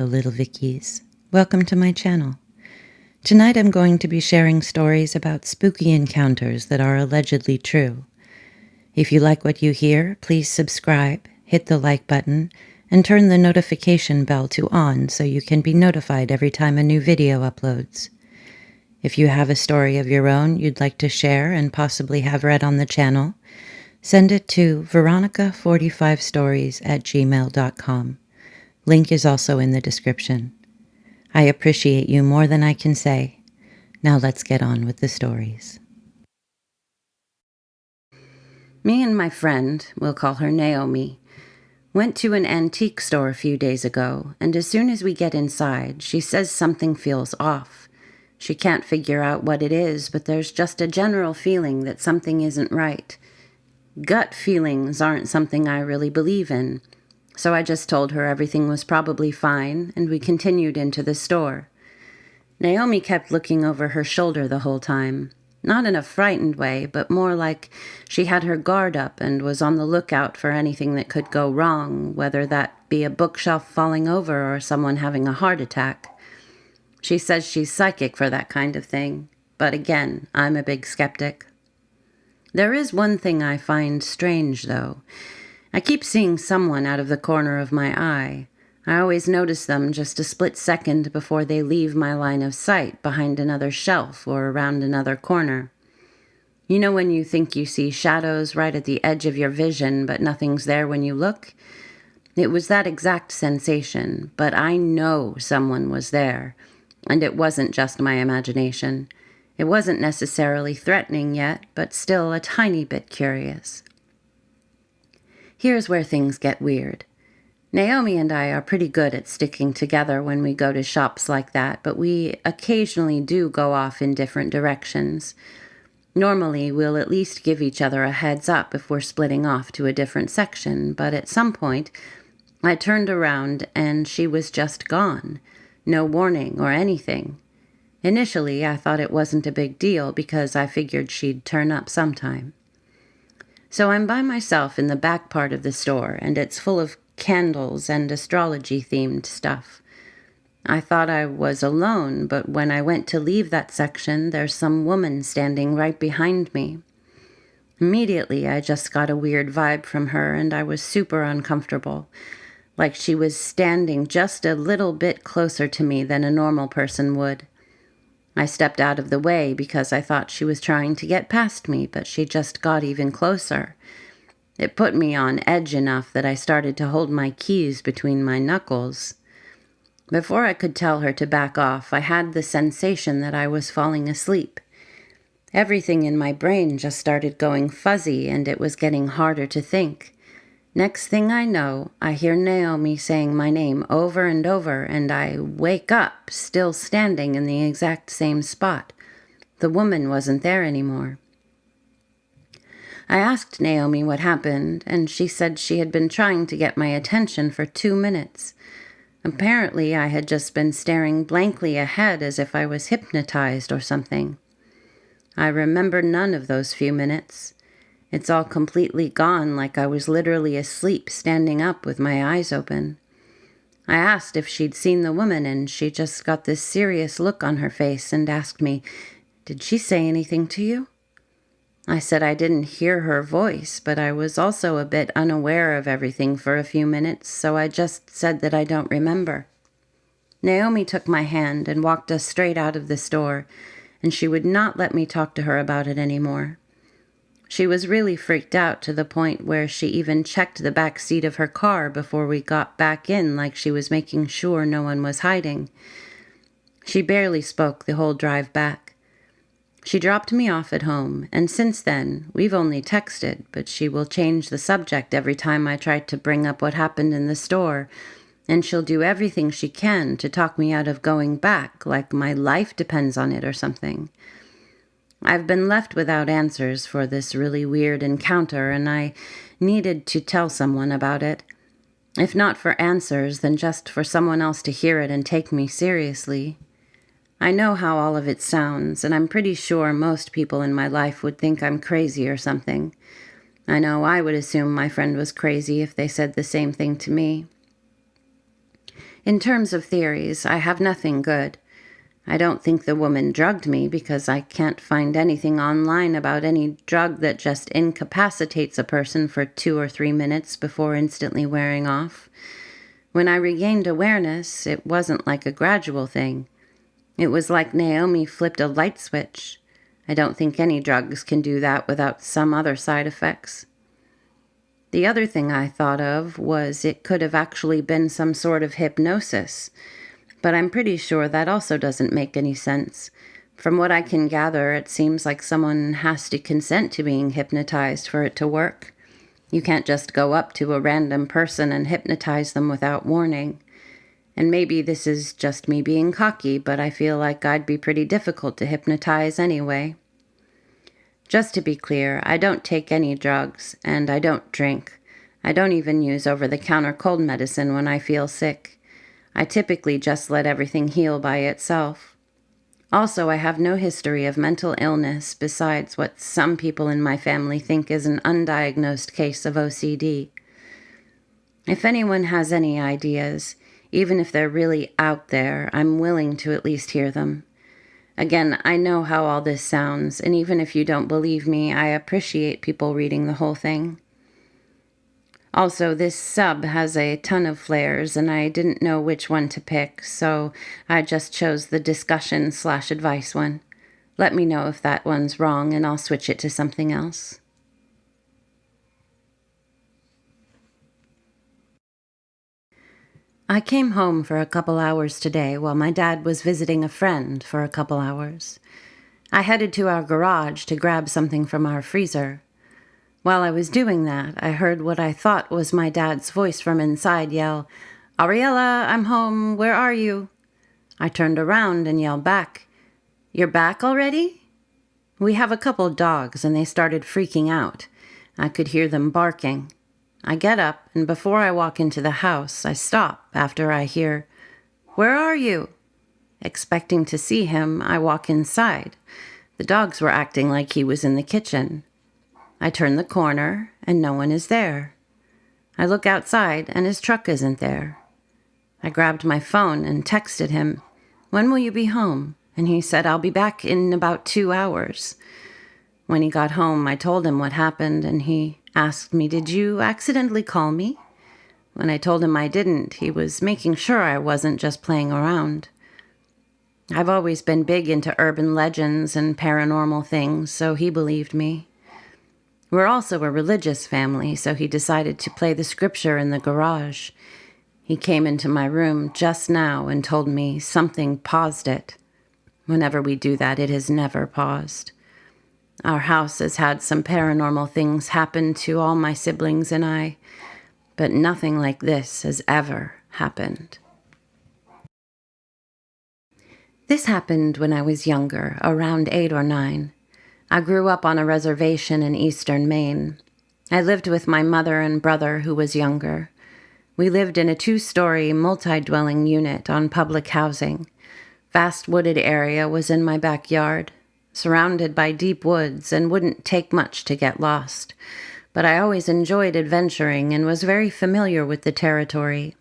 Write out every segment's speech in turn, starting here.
Hello, little Vickies. Welcome to my channel. Tonight I'm going to be sharing stories about spooky encounters that are allegedly true. If you like what you hear, please subscribe, hit the like button, and turn the notification bell to on so you can be notified every time a new video uploads. If you have a story of your own you'd like to share and possibly have read on the channel, send it to veronica45stories@gmail.com. Link is also in the description. I appreciate you more than I can say. Now let's get on with the stories. Me and my friend, we'll call her Naomi, went to an antique store a few days ago, and as soon as we get inside, she says something feels off. She can't figure out what it is, but there's just a general feeling that something isn't right. Gut feelings aren't something I really believe in, so I just told her everything was probably fine, and we continued into the store. Naomi kept looking over her shoulder the whole time, not in a frightened way, but more like she had her guard up and was on the lookout for anything that could go wrong, whether that be a bookshelf falling over or someone having a heart attack. She says she's psychic for that kind of thing, but again, I'm a big skeptic. There is one thing I find strange, though. I keep seeing someone out of the corner of my eye. I always notice them just a split second before they leave my line of sight behind another shelf or around another corner. You know when you think you see shadows right at the edge of your vision, but nothing's there when you look? It was that exact sensation, but I know someone was there, and it wasn't just my imagination. It wasn't necessarily threatening yet, but still a tiny bit curious. Here's where things get weird. Naomi and I are pretty good at sticking together when we go to shops like that, but we occasionally do go off in different directions. Normally, we'll at least give each other a heads up if we're splitting off to a different section, but at some point, I turned around and she was just gone. No warning or anything. Initially, I thought it wasn't a big deal because I figured she'd turn up sometime. So I'm by myself in the back part of the store, and it's full of candles and astrology-themed stuff. I thought I was alone, but when I went to leave that section, there's some woman standing right behind me. Immediately, I just got a weird vibe from her, and I was super uncomfortable, like she was standing just a little bit closer to me than a normal person would. I stepped out of the way because I thought she was trying to get past me, but she just got even closer. It put me on edge enough that I started to hold my keys between my knuckles. Before I could tell her to back off, I had the sensation that I was falling asleep. Everything in my brain just started going fuzzy, and it was getting harder to think. Next thing I know, I hear Naomi saying my name over and over, and I wake up, still standing in the exact same spot. The woman wasn't there anymore. I asked Naomi what happened, and she said she had been trying to get my attention for 2 minutes. Apparently, I had just been staring blankly ahead as if I was hypnotized or something. I remember none of those few minutes. It's all completely gone, like I was literally asleep, standing up with my eyes open. I asked if she'd seen the woman, and she just got this serious look on her face and asked me, "Did she say anything to you?" I said I didn't hear her voice, but I was also a bit unaware of everything for a few minutes, so I just said that I don't remember. Naomi took my hand and walked us straight out of the store, and she would not let me talk to her about it anymore. She was really freaked out to the point where she even checked the back seat of her car before we got back in, like she was making sure no one was hiding. She barely spoke the whole drive back. She dropped me off at home, and since then, we've only texted, but she will change the subject every time I try to bring up what happened in the store, and she'll do everything she can to talk me out of going back, like my life depends on it or something. I've been left without answers for this really weird encounter, and I needed to tell someone about it. If not for answers, then just for someone else to hear it and take me seriously. I know how all of it sounds, and I'm pretty sure most people in my life would think I'm crazy or something. I know I would assume my friend was crazy if they said the same thing to me. In terms of theories, I have nothing good. I don't think the woman drugged me because I can't find anything online about any drug that just incapacitates a person for 2 or 3 minutes before instantly wearing off. When I regained awareness, it wasn't like a gradual thing. It was like Naomi flipped a light switch. I don't think any drugs can do that without some other side effects. The other thing I thought of was it could have actually been some sort of hypnosis, but I'm pretty sure that also doesn't make any sense. From what I can gather, it seems like someone has to consent to being hypnotized for it to work. You can't just go up to a random person and hypnotize them without warning. And maybe this is just me being cocky, but I feel like I'd be pretty difficult to hypnotize anyway. Just to be clear, I don't take any drugs, and I don't drink. I don't even use over-the-counter cold medicine when I feel sick. I typically just let everything heal by itself. Also, I have no history of mental illness besides what some people in my family think is an undiagnosed case of OCD. If anyone has any ideas, even if they're really out there, I'm willing to at least hear them. Again, I know how all this sounds, and even if you don't believe me, I appreciate people reading the whole thing. Also, this sub has a ton of flares, and I didn't know which one to pick, so I just chose the discussion/advice one. Let me know if that one's wrong, and I'll switch it to something else. I came home for a couple hours today while my dad was visiting a friend for a couple hours. I headed to our garage to grab something from our freezer. While I was doing that, I heard what I thought was my dad's voice from inside yell, "Ariella, I'm home. Where are you?" I turned around and yelled back, "You're back already?" We have a couple dogs, and they started freaking out. I could hear them barking. I get up, and before I walk into the house, I stop after I hear, "Where are you?" Expecting to see him, I walk inside. The dogs were acting like he was in the kitchen. I turn the corner, and no one is there. I look outside, and his truck isn't there. I grabbed my phone and texted him, "When will you be home?" And he said, "I'll be back in about 2 hours. When he got home, I told him what happened, and he asked me, "Did you accidentally call me?" When I told him I didn't, he was making sure I wasn't just playing around. I've always been big into urban legends and paranormal things, so he believed me. We're also a religious family, so he decided to play the scripture in the garage. He came into my room just now and told me something paused it. Whenever we do that, it has never paused. Our house has had some paranormal things happen to all my siblings and I, but nothing like this has ever happened. This happened when I was younger, around 8 or 9. I grew up on a reservation in eastern Maine. I lived with my mother and brother who was younger. We lived in a 2-story multi-dwelling unit on public housing. Vast wooded area was in my backyard, surrounded by deep woods, and wouldn't take much to get lost. But I always enjoyed adventuring and was very familiar with the territory.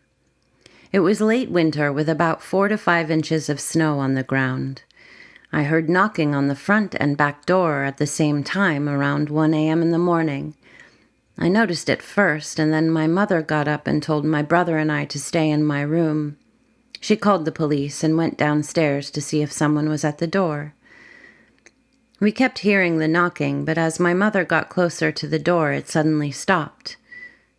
It was late winter with about 4 to 5 inches of snow on the ground. I heard knocking on the front and back door at the same time around 1 a.m. in the morning. I noticed it first, and then my mother got up and told my brother and I to stay in my room. She called the police and went downstairs to see if someone was at the door. We kept hearing the knocking, but as my mother got closer to the door, it suddenly stopped.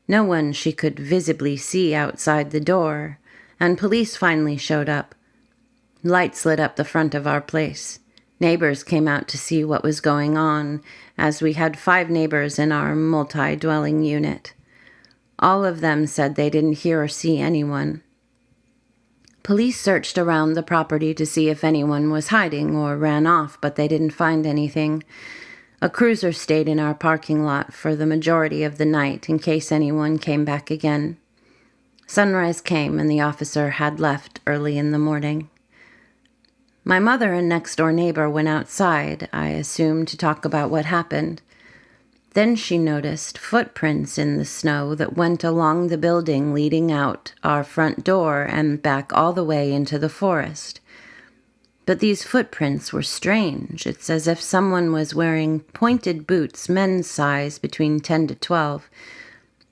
No one she could visibly see outside the door, and police finally showed up. Lights lit up the front of our place. Neighbors came out to see what was going on, as we had 5 neighbors in our multi-dwelling unit. All of them said they didn't hear or see anyone. Police searched around the property to see if anyone was hiding or ran off, but they didn't find anything. A cruiser stayed in our parking lot for the majority of the night in case anyone came back again. Sunrise came and the officer had left early in the morning. My mother and next-door neighbor went outside, I assume, to talk about what happened. Then she noticed footprints in the snow that went along the building leading out our front door and back all the way into the forest. But these footprints were strange. It's as if someone was wearing pointed boots, men's size between 10 to 12.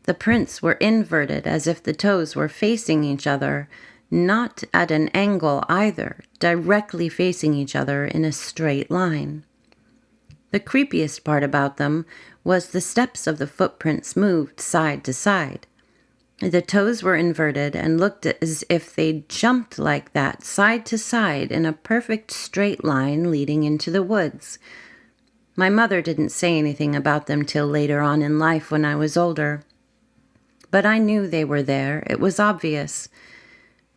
The prints were inverted, as if the toes were facing each other, not at an angle either, directly facing each other in a straight line. The creepiest part about them was the steps of the footprints moved side to side. The toes were inverted and looked as if they'd jumped like that, side to side, in a perfect straight line leading into the woods. My mother didn't say anything about them till later on in life when I was older. But I knew they were there. It was obvious.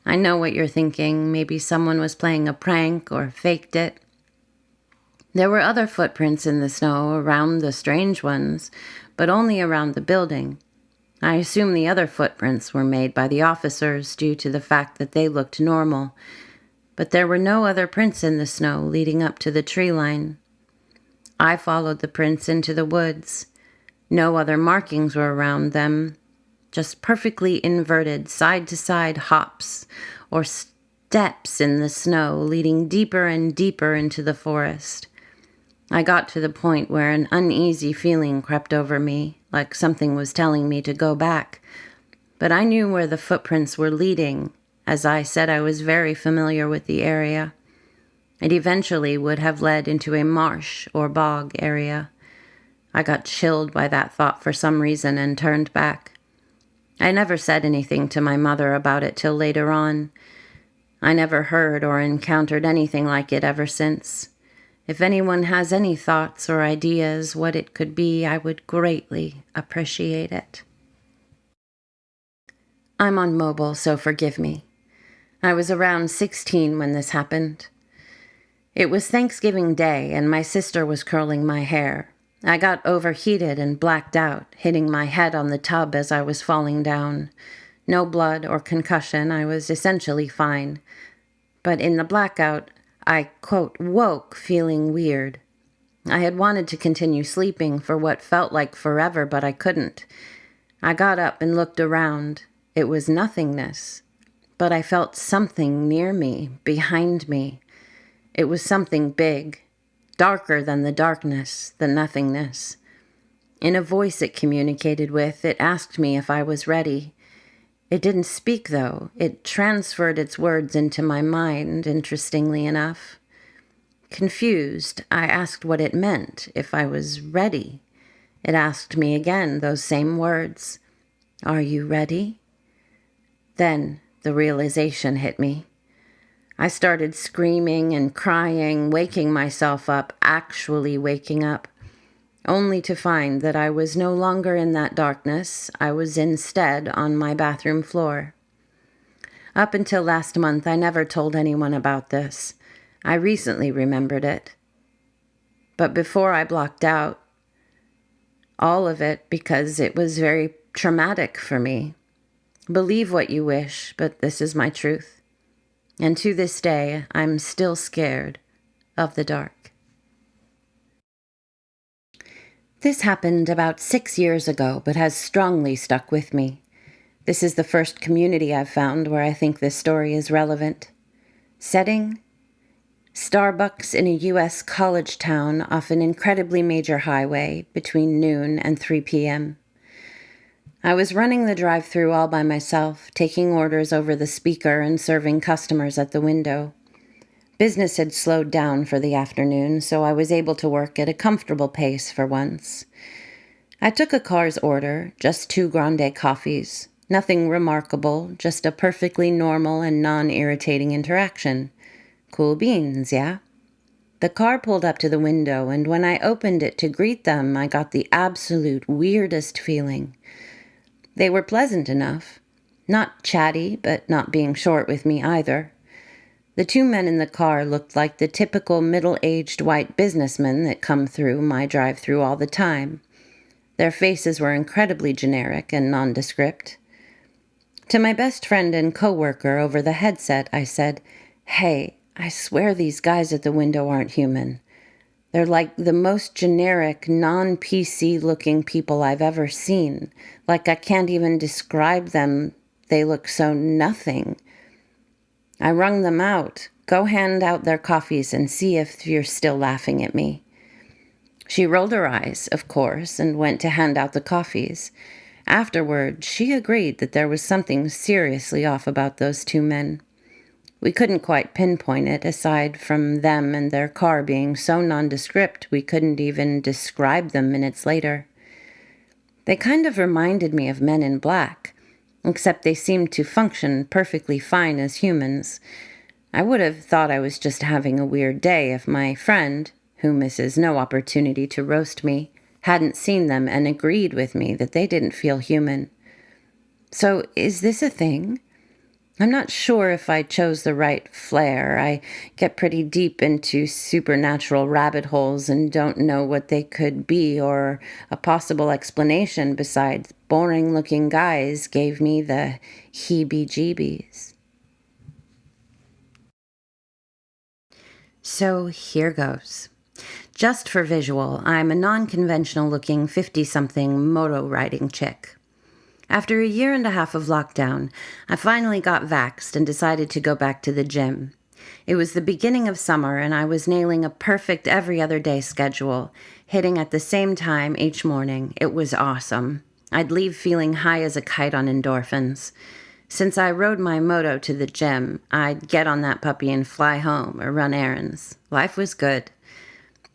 I know what you're thinking. Maybe someone was playing a prank or faked it. There were other footprints in the snow around the strange ones, but only around the building. I assume the other footprints were made by the officers due to the fact that they looked normal, but there were no other prints in the snow leading up to the tree line. I followed the prints into the woods. No other markings were around them, just perfectly inverted side-to-side hops or steps in the snow leading deeper and deeper into the forest. I got to the point where an uneasy feeling crept over me, like something was telling me to go back. But I knew where the footprints were leading. As I said, I was very familiar with the area. It eventually would have led into a marsh or bog area. I got chilled by that thought for some reason and turned back. I never said anything to my mother about it till later on. I never heard or encountered anything like it ever since. If anyone has any thoughts or ideas what it could be, I would greatly appreciate it. I'm on mobile, so forgive me. I was around 16 when this happened. It was Thanksgiving Day, and my sister was curling my hair. I got overheated and blacked out, hitting my head on the tub as I was falling down. No blood or concussion, I was essentially fine. But in the blackout, I, quote, woke feeling weird. I had wanted to continue sleeping for what felt like forever, but I couldn't. I got up and looked around. It was nothingness, but I felt something near me, behind me. It was something big, darker than the darkness, the nothingness. In a voice it communicated with, it asked me if I was ready. It didn't speak, though. It transferred its words into my mind, interestingly enough. Confused, I asked what it meant, if I was ready. It asked me again those same words. Are you ready? Then the realization hit me. I started screaming and crying, waking myself up, actually waking up, only to find that I was no longer in that darkness. I was instead on my bathroom floor. Up until last month, I never told anyone about this. I recently remembered it. But before I blocked out all of it because it was very traumatic for me. Believe what you wish, but this is my truth. And to this day, I'm still scared of the dark. This happened about 6 years ago, but has strongly stuck with me. This is the first community I've found where I think this story is relevant. Setting? Starbucks in a U.S. college town off an incredibly major highway between noon and 3 p.m. I was running the drive-thru all by myself, taking orders over the speaker and serving customers at the window. Business had slowed down for the afternoon, so I was able to work at a comfortable pace for once. I took a car's order, just 2 grande coffees. Nothing remarkable, just a perfectly normal and non-irritating interaction. Cool beans, yeah? The car pulled up to the window, and when I opened it to greet them, I got the absolute weirdest feeling. They were pleasant enough. Not chatty, but not being short with me either. The 2 men in the car looked like the typical middle-aged white businessmen that come through my drive-thru all the time. Their faces were incredibly generic and nondescript. To my best friend and coworker over the headset, I said, "Hey, I swear these guys at the window aren't human. They're like the most generic, non-PC looking people I've ever seen. Like I can't even describe them. They look so nothing. I wrung them out. Go hand out their coffees and see if you're still laughing at me. She rolled her eyes, of course, and went to hand out the coffees. Afterward, she agreed that there was something seriously off about those two men. We couldn't quite pinpoint it, aside from them and their car being so nondescript we couldn't even describe them minutes later. They kind of reminded me of Men in Black, except they seemed to function perfectly fine as humans. I would have thought I was just having a weird day if my friend, who misses no opportunity to roast me, hadn't seen them and agreed with me that they didn't feel human. So is this a thing? I'm not sure if I chose the right flair. I get pretty deep into supernatural rabbit holes and don't know what they could be, or a possible explanation besides boring-looking guys gave me the heebie-jeebies. So here goes. Just for visual, I'm a non-conventional-looking 50-something moto-riding chick. After a year and a half of lockdown, I finally got vaxxed and decided to go back to the gym. It was the beginning of summer, and I was nailing a perfect every other day schedule, hitting at the same time each morning. It was awesome. I'd leave feeling high as a kite on endorphins. Since I rode my moto to the gym, I'd get on that puppy and fly home or run errands. Life was good.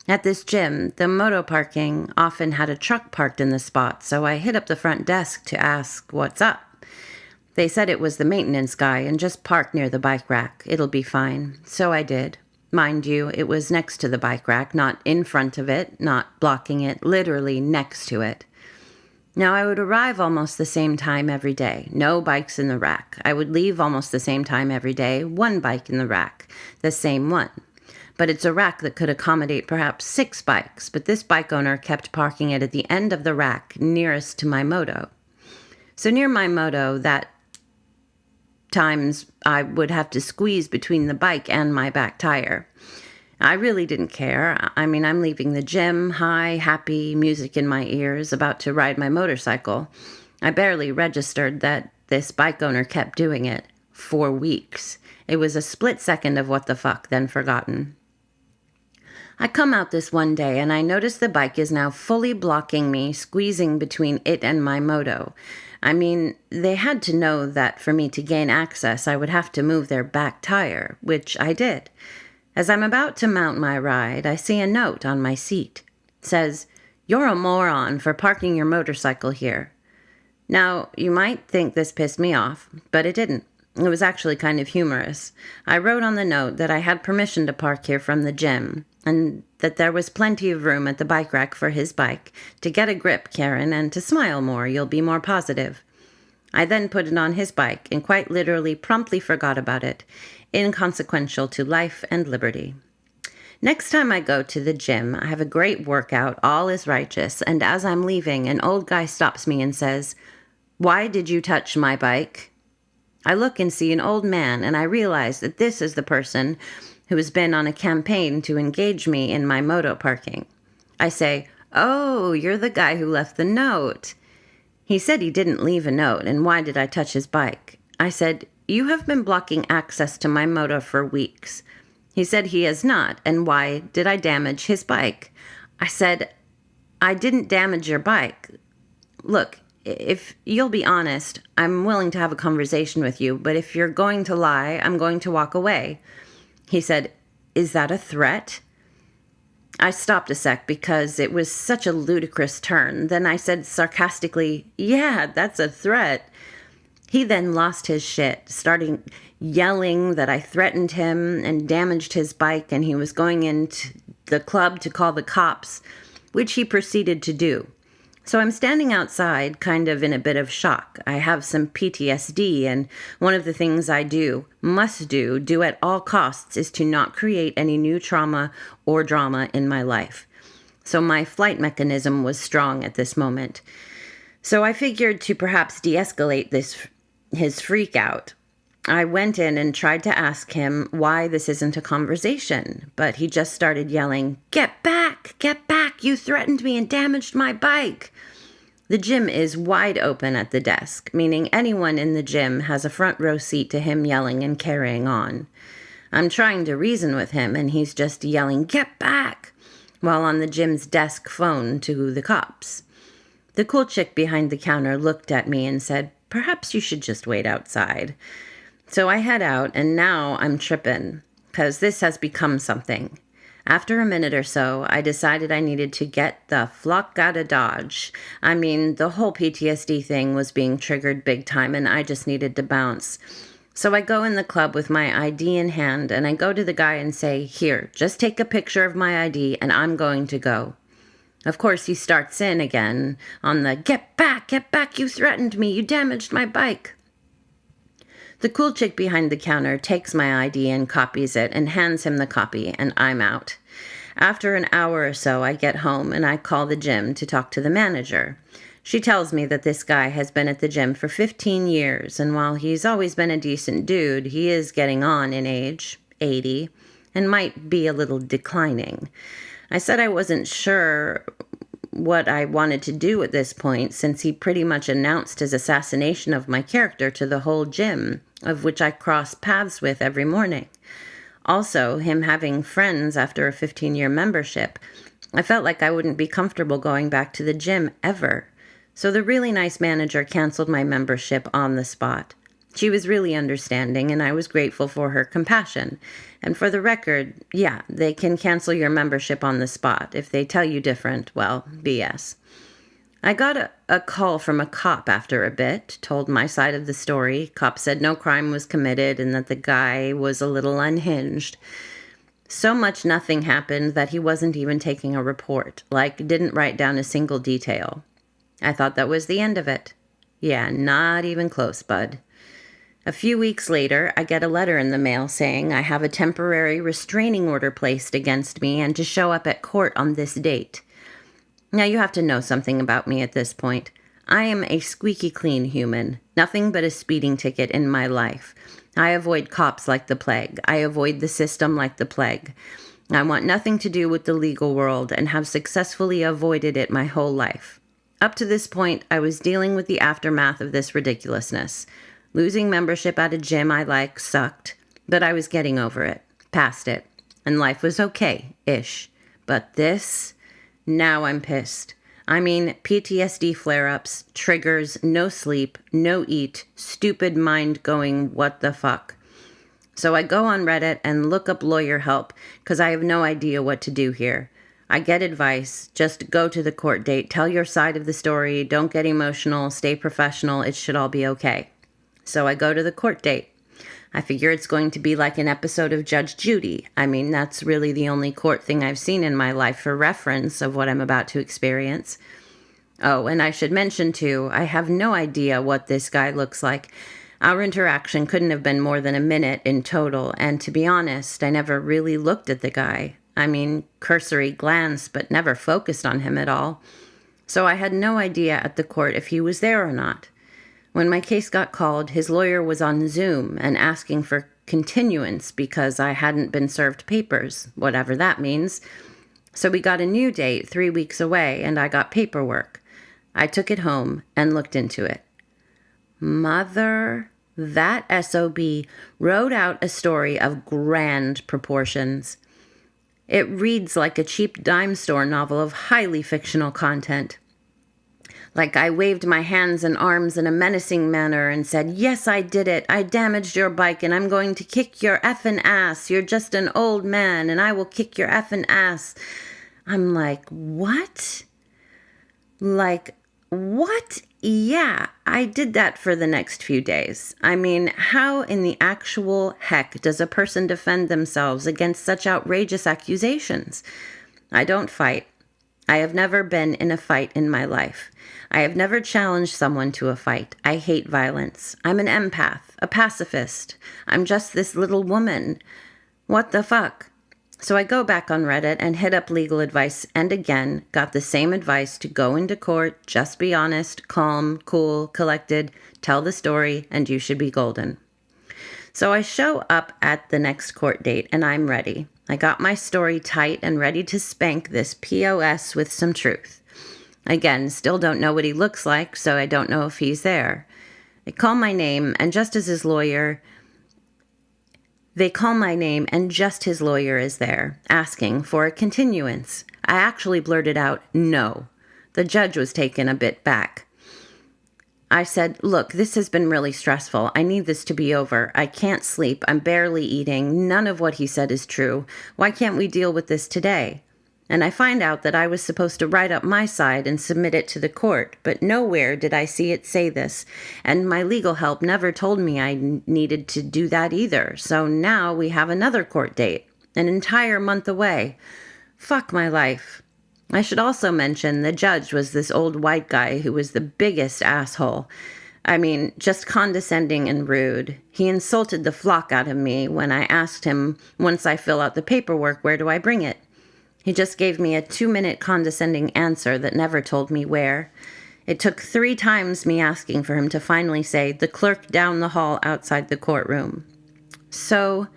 At this gym, the moto parking often had a truck parked in the spot, so I hit up the front desk to ask what's up. They said it was the maintenance guy and just park near the bike rack. It'll be fine. So I did. Mind you, it was next to the bike rack, not in front of it, not blocking it, literally next to it. Now, I would arrive almost the same time every day. No bikes in the rack. I would leave almost the same time every day. One bike in the rack. The same one. But it's a rack that could accommodate perhaps 6 bikes, but this bike owner kept parking it at the end of the rack nearest to my moto. So near my moto, that times I would have to squeeze between the bike and my back tire. I really didn't care. I mean, I'm leaving the gym, high, happy, music in my ears, about to ride my motorcycle. I barely registered that this bike owner kept doing it for weeks. It was a split second of what the fuck, then forgotten. I come out this one day and I notice the bike is now fully blocking me, squeezing between it and my moto. I mean, they had to know that for me to gain access, I would have to move their back tire, which I did. As I'm about to mount my ride, I see a note on my seat. It says, "You're a moron for parking your motorcycle here." Now, you might think this pissed me off, but it didn't. It was actually kind of humorous. I wrote on the note that I had permission to park here from the gym, and that there was plenty of room at the bike rack for his bike. To get a grip, Karen, and to smile more, you'll be more positive. I then put it on his bike and quite literally promptly forgot about it, inconsequential to life and liberty. Next time I go to the gym, I have a great workout, all is righteous, and as I'm leaving, an old guy stops me and says, "Why did you touch my bike?" I look and see an old man, and I realize that this is the person who has been on a campaign to engage me in my moto parking. I say, "Oh, you're the guy who left the note." He said he didn't leave a note, and why did I touch his bike? I said, "You have been blocking access to my moto for weeks." He said he has not, and why did I damage his bike? I said, "I didn't damage your bike. Look, if you'll be honest, I'm willing to have a conversation with you, but if you're going to lie, I'm going to walk away." He said, "Is that a threat?" I stopped a sec because it was such a ludicrous turn. Then I said sarcastically, "Yeah, that's a threat." He then lost his shit, starting yelling that I threatened him and damaged his bike and he was going into the club to call the cops, which he proceeded to do. So I'm standing outside, kind of in a bit of shock. I have some PTSD, and one of the things I must do at all costs, is to not create any new trauma or drama in my life. So my flight mechanism was strong at this moment. So I figured to perhaps de-escalate his freak out, I went in and tried to ask him why this isn't a conversation, but he just started yelling, "Get back! Get back! You threatened me and damaged my bike!" The gym is wide open at the desk, meaning anyone in the gym has a front row seat to him yelling and carrying on. I'm trying to reason with him, and he's just yelling, "Get back!" while on the gym's desk phone to the cops. The cool chick behind the counter looked at me and said, "Perhaps you should just wait outside." So I head out, and now I'm tripping, because this has become something. After a minute or so, I decided I needed to get the flock out of Dodge. I mean, the whole PTSD thing was being triggered big time, and I just needed to bounce. So I go in the club with my ID in hand, and I go to the guy and say, "Here, just take a picture of my ID, and I'm going to go." Of course, he starts in again on the, get back, you threatened me, you damaged my bike." The cool chick behind the counter takes my ID and copies it and hands him the copy, and I'm out. After an hour or so, I get home and I call the gym to talk to the manager. She tells me that this guy has been at the gym for 15 years, and while he's always been a decent dude, he is getting on in age, 80, and might be a little declining. I said I wasn't sure what I wanted to do at this point, since he pretty much announced his assassination of my character to the whole gym, of which I cross paths with every morning. Also, him having friends after a 15-year membership, I felt like I wouldn't be comfortable going back to the gym ever. So the really nice manager canceled my membership on the spot. She was really understanding, and I was grateful for her compassion. And for the record, yeah, they can cancel your membership on the spot. If they tell you different, well, BS. I got a call from a cop after a bit, told my side of the story. Cop said no crime was committed and that the guy was a little unhinged. So much nothing happened that he wasn't even taking a report, like didn't write down a single detail. I thought that was the end of it. Yeah, not even close, bud. A few weeks later, I get a letter in the mail saying I have a temporary restraining order placed against me and to show up at court on this date. Now you have to know something about me at this point. I am a squeaky clean human, nothing but a speeding ticket in my life. I avoid cops like the plague. I avoid the system like the plague. I want nothing to do with the legal world and have successfully avoided it my whole life. Up to this point, I was dealing with the aftermath of this ridiculousness. Losing membership at a gym I like sucked, but I was getting over it, past it, and life was okay-ish. But this, now I'm pissed. I mean, PTSD flare-ups, triggers, no sleep, no eat, stupid mind going, what the fuck. So I go on Reddit and look up lawyer help, because I have no idea what to do here. I get advice, just go to the court date, tell your side of the story, don't get emotional, stay professional, it should all be okay. So I go to the court date. I figure it's going to be like an episode of Judge Judy. I mean, that's really the only court thing I've seen in my life for reference of what I'm about to experience. Oh, and I should mention too, I have no idea what this guy looks like. Our interaction couldn't have been more than a minute in total, and to be honest, I never really looked at the guy. I mean, cursory glance, but never focused on him at all. So I had no idea at the court if he was there or not. When my case got called, his lawyer was on Zoom and asking for continuance because I hadn't been served papers, whatever that means. So we got a new date 3 weeks away, and I got paperwork. I took it home and looked into it. Mother, that SOB wrote out a story of grand proportions. It reads like a cheap dime store novel of highly fictional content. Like I waved my hands and arms in a menacing manner and said, "Yes, I did it. I damaged your bike and I'm going to kick your effing ass. You're just an old man and I will kick your effing ass." I'm like, what? Like, what? Yeah, I did that for the next few days. I mean, how in the actual heck does a person defend themselves against such outrageous accusations? I don't fight. I have never been in a fight in my life. I have never challenged someone to a fight. I hate violence. I'm an empath, a pacifist. I'm just this little woman. What the fuck? So I go back on Reddit and hit up legal advice and again got the same advice to go into court, just be honest, calm, cool, collected, tell the story, and you should be golden. So I show up at the next court date and I'm ready. I got my story tight and ready to spank this POS with some truth. Again, still don't know what he looks like, so I don't know if he's there. They call my name, and just his lawyer is there, asking for a continuance. I actually blurted out, no. The judge was taken a bit back. I said, look, this has been really stressful. I need this to be over. I can't sleep. I'm barely eating. None of what he said is true. Why can't we deal with this today? And I find out that I was supposed to write up my side and submit it to the court, but nowhere did I see it say this, and my legal help never told me I needed to do that either. So now we have another court date, an entire month away. Fuck my life. I should also mention the judge was this old white guy who was the biggest asshole. I mean, just condescending and rude. He insulted the flock out of me when I asked him, once I fill out the paperwork, where do I bring it? He just gave me a 2-minute condescending answer that never told me where. It took 3 times me asking for him to finally say, the clerk down the hall outside the courtroom. So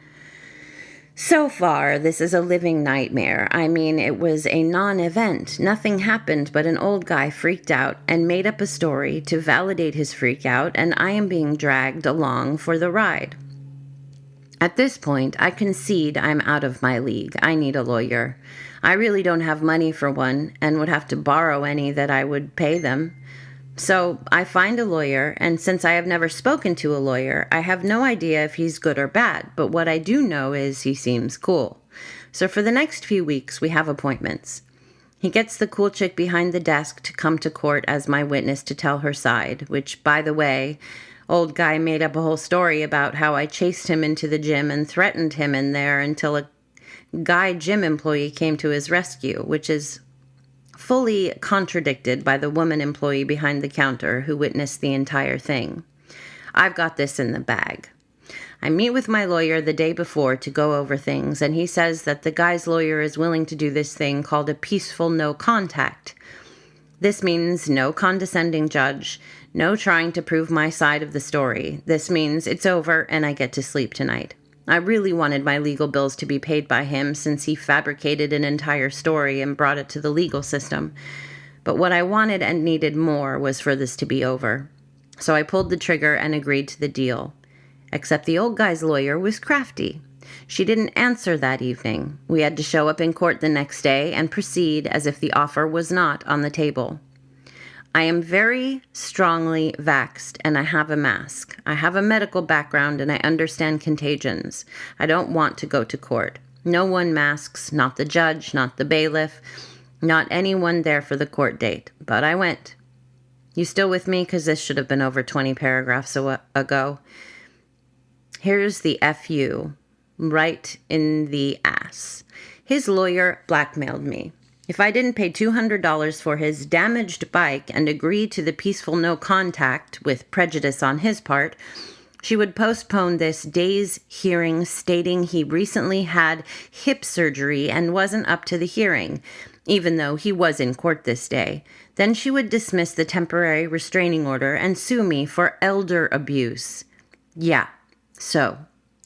far, this is a living nightmare. I mean, it was a non-event. Nothing happened, but an old guy freaked out and made up a story to validate his freak out, and I am being dragged along for the ride. At this point, I concede I'm out of my league. I need a lawyer. I really don't have money for one and would have to borrow any that I would pay them. So I find a lawyer, and since I have never spoken to a lawyer, I have no idea if he's good or bad, but what I do know is he seems cool. So for the next few weeks, we have appointments. He gets the cool chick behind the desk to come to court as my witness to tell her side, which, by the way, old guy made up a whole story about how I chased him into the gym and threatened him in there until a guy gym employee came to his rescue, which is fully contradicted by the woman employee behind the counter who witnessed the entire thing. I've got this in the bag. I meet with my lawyer the day before to go over things, and he says that the guy's lawyer is willing to do this thing called a peaceful no contact. This means no condescending judge, no trying to prove my side of the story. This means it's over and I get to sleep tonight. I really wanted my legal bills to be paid by him since he fabricated an entire story and brought it to the legal system. But what I wanted and needed more was for this to be over. So I pulled the trigger and agreed to the deal. Except the old guy's lawyer was crafty. She didn't answer that evening. We had to show up in court the next day and proceed as if the offer was not on the table. I am very strongly vaxxed and I have a mask. I have a medical background and I understand contagions. I don't want to go to court. No one masks, not the judge, not the bailiff, not anyone there for the court date. But I went. You still with me? Because this should have been over 20 paragraphs ago. Here's the FU, right in the ass. His lawyer blackmailed me. If I didn't pay $200 for his damaged bike and agree to the peaceful no contact with prejudice on his part, she would postpone this day's hearing, stating he recently had hip surgery and wasn't up to the hearing, even though he was in court this day. Then she would dismiss the temporary restraining order and sue me for elder abuse. Yeah, so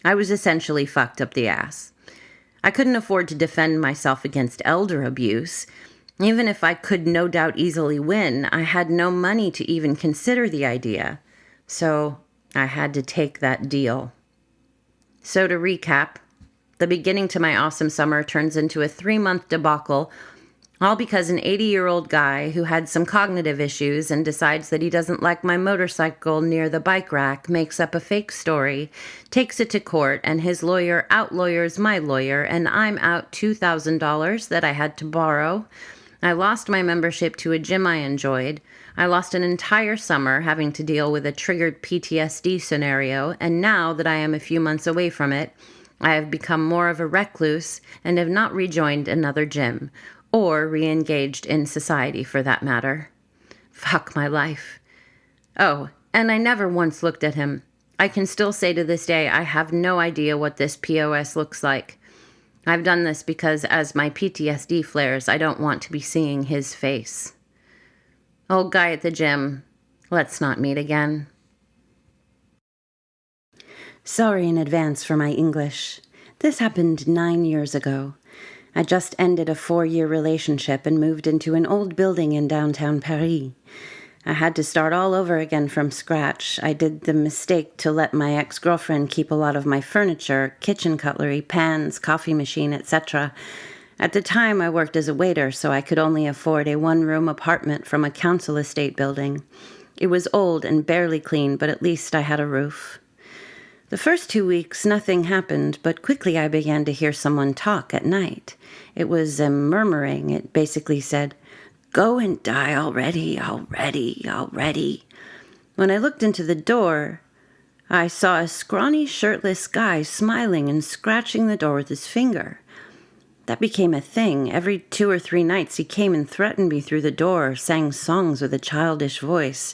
I was essentially fucked up the ass. I couldn't afford to defend myself against elder abuse. Even if I could no doubt easily win, I had no money to even consider the idea. So I had to take that deal. So to recap, the beginning to my awesome summer turns into a 3-month debacle, all because an 80-year-old guy who had some cognitive issues and decides that he doesn't like my motorcycle near the bike rack makes up a fake story, takes it to court, and his lawyer out-lawyers my lawyer, and I'm out $2,000 that I had to borrow. I lost my membership to a gym I enjoyed. I lost an entire summer having to deal with a triggered PTSD scenario, and now that I am a few months away from it, I have become more of a recluse and have not rejoined another gym, or re-engaged in society for that matter. Fuck my life. Oh, and I never once looked at him. I can still say to this day I have no idea what this POS looks like. I've done this because as my PTSD flares, I don't want to be seeing his face. Old guy at the gym, let's not meet again. Sorry in advance for my English. This happened 9 years ago. I just ended a 4-year relationship and moved into an old building in downtown Paris. I had to start all over again from scratch. I did the mistake to let my ex-girlfriend keep a lot of my furniture, kitchen cutlery, pans, coffee machine, etc. At the time, I worked as a waiter, so I could only afford a one-room apartment from a council estate building. It was old and barely clean, but at least I had a roof. The first 2 weeks, nothing happened, but quickly I began to hear someone talk at night. It was a murmuring. It basically said, "Go and die already, already, already." When I looked into the door, I saw a scrawny, shirtless guy smiling and scratching the door with his finger. That became a thing. Every 2 or 3 nights he came and threatened me through the door, sang songs with a childish voice.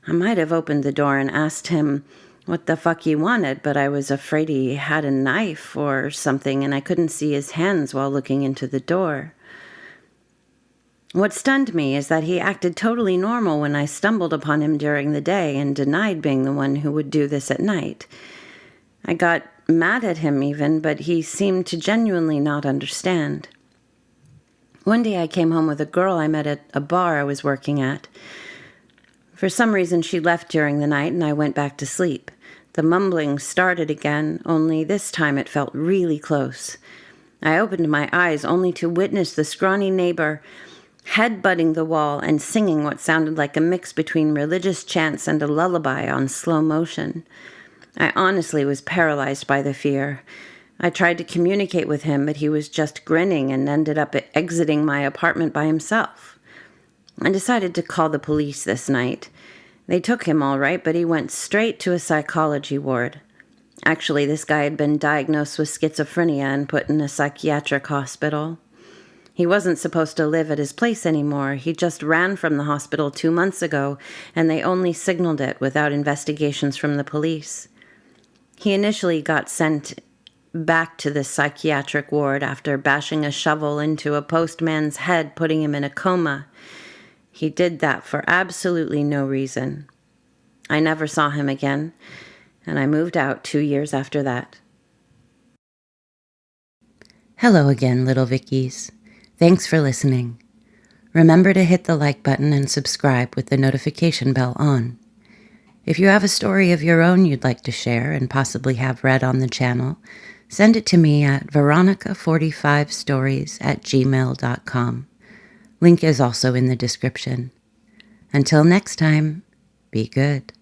I might have opened the door and asked him what the fuck he wanted, but I was afraid he had a knife or something, and I couldn't see his hands while looking into the door. What stunned me is that he acted totally normal when I stumbled upon him during the day and denied being the one who would do this at night. I got mad at him even, but he seemed to genuinely not understand. One day I came home with a girl I met at a bar I was working at. For some reason, she left during the night, and I went back to sleep. The mumbling started again, only this time it felt really close. I opened my eyes only to witness the scrawny neighbor head-butting the wall and singing what sounded like a mix between religious chants and a lullaby on slow motion. I honestly was paralyzed by the fear. I tried to communicate with him, but he was just grinning and ended up exiting my apartment by himself. I decided to call the police this night. They took him all right, but he went straight to a psychology ward. Actually, this guy had been diagnosed with schizophrenia and put in a psychiatric hospital. He wasn't supposed to live at his place anymore. He just ran from the hospital 2 months ago, and they only signaled it without investigations from the police. He initially got sent back to the psychiatric ward after bashing a shovel into a postman's head, putting him in a coma. He did that for absolutely no reason. I never saw him again, and I moved out 2 years after that. Hello again, little Vickies. Thanks for listening. Remember to hit the like button and subscribe with the notification bell on. If you have a story of your own you'd like to share and possibly have read on the channel, send it to me at veronica45stories@gmail.com. Link is also in the description. Until next time, be good.